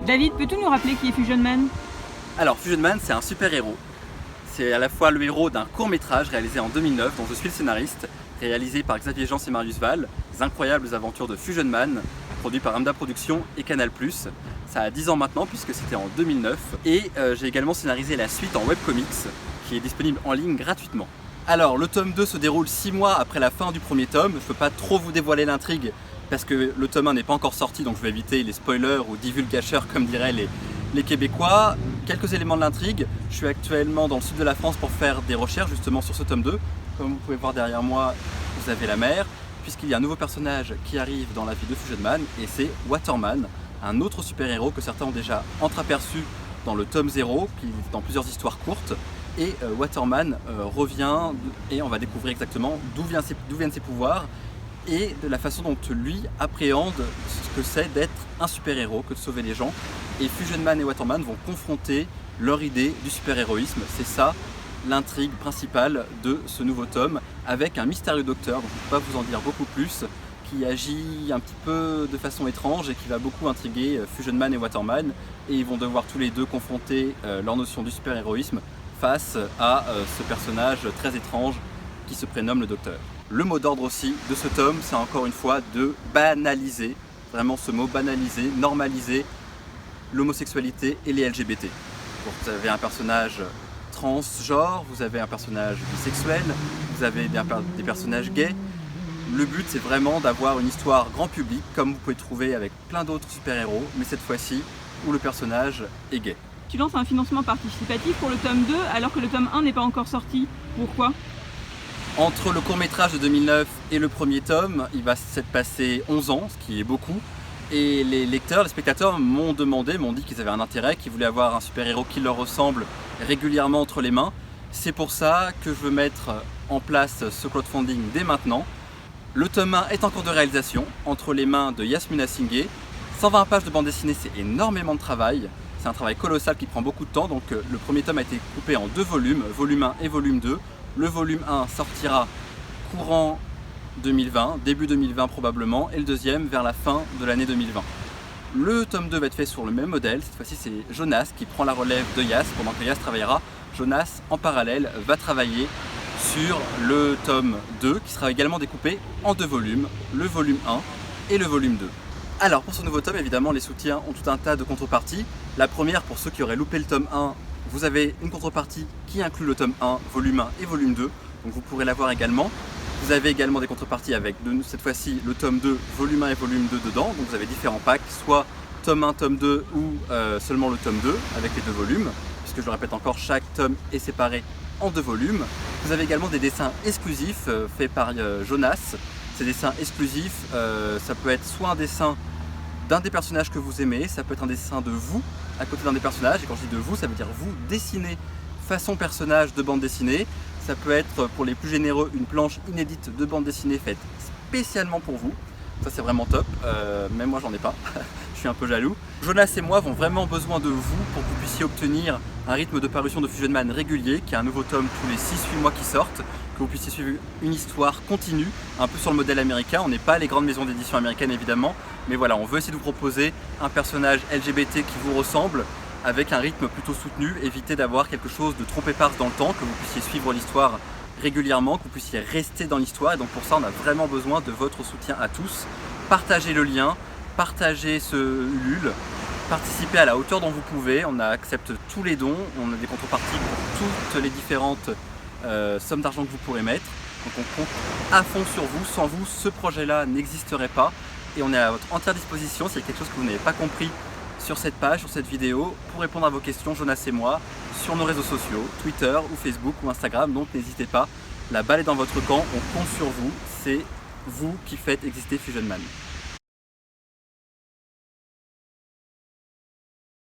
David, peux-tu nous rappeler qui est Fusion Man? Alors Fusion Man, c'est un super-héros. C'est à la fois le héros d'un court-métrage réalisé en 2009 dont je suis le scénariste, réalisé par Xavier Jeance et Marius Val, Les incroyables aventures de Fusion Man, produit par Amda Productions et Canal+. Ça a 10 ans maintenant puisque c'était en 2009. Et j'ai également scénarisé la suite en webcomics qui est disponible en ligne gratuitement. Alors le tome 2 se déroule 6 mois après la fin du premier tome. Je ne peux pas trop vous dévoiler l'intrigue parce que le tome 1 n'est pas encore sorti, donc je vais éviter les spoilers ou divulgateurs comme diraient les Québécois. Quelques éléments de l'intrigue. Je suis actuellement dans le sud de la France pour faire des recherches justement sur ce tome 2. Comme vous pouvez voir derrière moi, vous avez la mer, puisqu'il y a un nouveau personnage qui arrive dans la vie de Fusion Man, et c'est Waterman, un autre super-héros que certains ont déjà entreaperçu dans le tome 0, qui dans plusieurs histoires courtes. Et Waterman revient et on va découvrir exactement d'où viennent ses pouvoirs et de la façon dont lui appréhende ce que c'est d'être un super-héros, que de sauver les gens. Et Fusion Man et Waterman vont confronter leur idée du super-héroïsme. C'est ça l'intrigue principale de ce nouveau tome, avec un mystérieux docteur, donc je ne peux pas vous en dire beaucoup plus, qui agit un petit peu de façon étrange et qui va beaucoup intriguer Fusion Man et Waterman. Et ils vont devoir tous les deux confronter leur notion du super-héroïsme face à ce personnage très étrange qui se prénomme le docteur. Le mot d'ordre aussi de ce tome, c'est encore une fois de banaliser, vraiment ce mot banaliser, normaliser l'homosexualité et les LGBT. Donc, vous avez un personnage transgenre, vous avez un personnage bisexuel, vous avez des personnages gays. Le but c'est vraiment d'avoir une histoire grand public comme vous pouvez trouver avec plein d'autres super-héros, mais cette fois-ci où le personnage est gay. Tu lances un financement participatif pour le tome 2 alors que le tome 1 n'est pas encore sorti. Pourquoi? Entre le court-métrage de 2009 et le premier tome, il va s'être passé 11 ans, ce qui est beaucoup. Et les lecteurs, les spectateurs m'ont dit qu'ils avaient un intérêt, qu'ils voulaient avoir un super-héros qui leur ressemble régulièrement entre les mains. C'est pour ça que je veux mettre en place ce crowdfunding dès maintenant. Le tome 1 est en cours de réalisation, entre les mains de Yasmina Singé. 120 pages de bande dessinée, c'est énormément de travail. C'est un travail colossal qui prend beaucoup de temps, donc le premier tome a été coupé en 2 volumes, volume 1 et volume 2. Le volume 1 sortira courant 2020, début 2020 probablement, et le deuxième vers la fin de l'année 2020. Le tome 2 va être fait sur le même modèle, cette fois-ci c'est Jonas qui prend la relève de Yas pendant que Yas travaillera. Jonas en parallèle va travailler sur le tome 2 qui sera également découpé en 2 volumes, le volume 1 et le volume 2. Alors pour ce nouveau tome, évidemment les soutiens ont tout un tas de contreparties. La première, pour ceux qui auraient loupé le tome 1, vous avez une contrepartie qui inclut le tome 1, volume 1 et volume 2, donc vous pourrez l'avoir également. Vous avez également des contreparties avec cette fois-ci le tome 2, volume 1 et volume 2 dedans, donc vous avez différents packs, soit tome 1, tome 2 ou seulement le tome 2 avec les 2 volumes, puisque je le répète encore, chaque tome est séparé en 2 volumes. Vous avez également des dessins exclusifs faits par Jonas. Ces dessins exclusifs, ça peut être soit un dessin d'un des personnages que vous aimez, ça peut être un dessin de vous à côté d'un des personnages, et quand je dis de vous, ça veut dire vous dessiné façon personnage de bande dessinée. Ça peut être pour les plus généreux une planche inédite de bande dessinée faite spécialement pour vous. Ça c'est vraiment top, même moi j'en ai pas, je suis un peu jaloux. Jonas et moi avons vraiment besoin de vous pour que vous puissiez obtenir un rythme de parution de Fusion Man régulier, qui est un nouveau tome tous les 6-8 mois qui sortent, que vous puissiez suivre une histoire continue, un peu sur le modèle américain. On n'est pas les grandes maisons d'édition américaines évidemment, mais voilà, on veut essayer de vous proposer un personnage LGBT qui vous ressemble, avec un rythme plutôt soutenu, éviter d'avoir quelque chose de trop éparse dans le temps, que vous puissiez suivre l'histoire régulièrement, que vous puissiez rester dans l'histoire. Et donc pour ça on a vraiment besoin de votre soutien à tous. Partagez le lien, partagez ce Ulule, participez à la hauteur dont vous pouvez. On accepte tous les dons, on a des contreparties pour toutes les différentes sommes d'argent que vous pourrez mettre. Donc on compte à fond sur vous, sans vous ce projet là n'existerait pas. Et on est à votre entière disposition s'il y a quelque chose que vous n'avez pas compris sur cette page, sur cette vidéo, pour répondre à vos questions, Jonas et moi, sur nos réseaux sociaux, Twitter ou Facebook ou Instagram, donc n'hésitez pas, la balle est dans votre camp, on compte sur vous, c'est vous qui faites exister Fusion Man.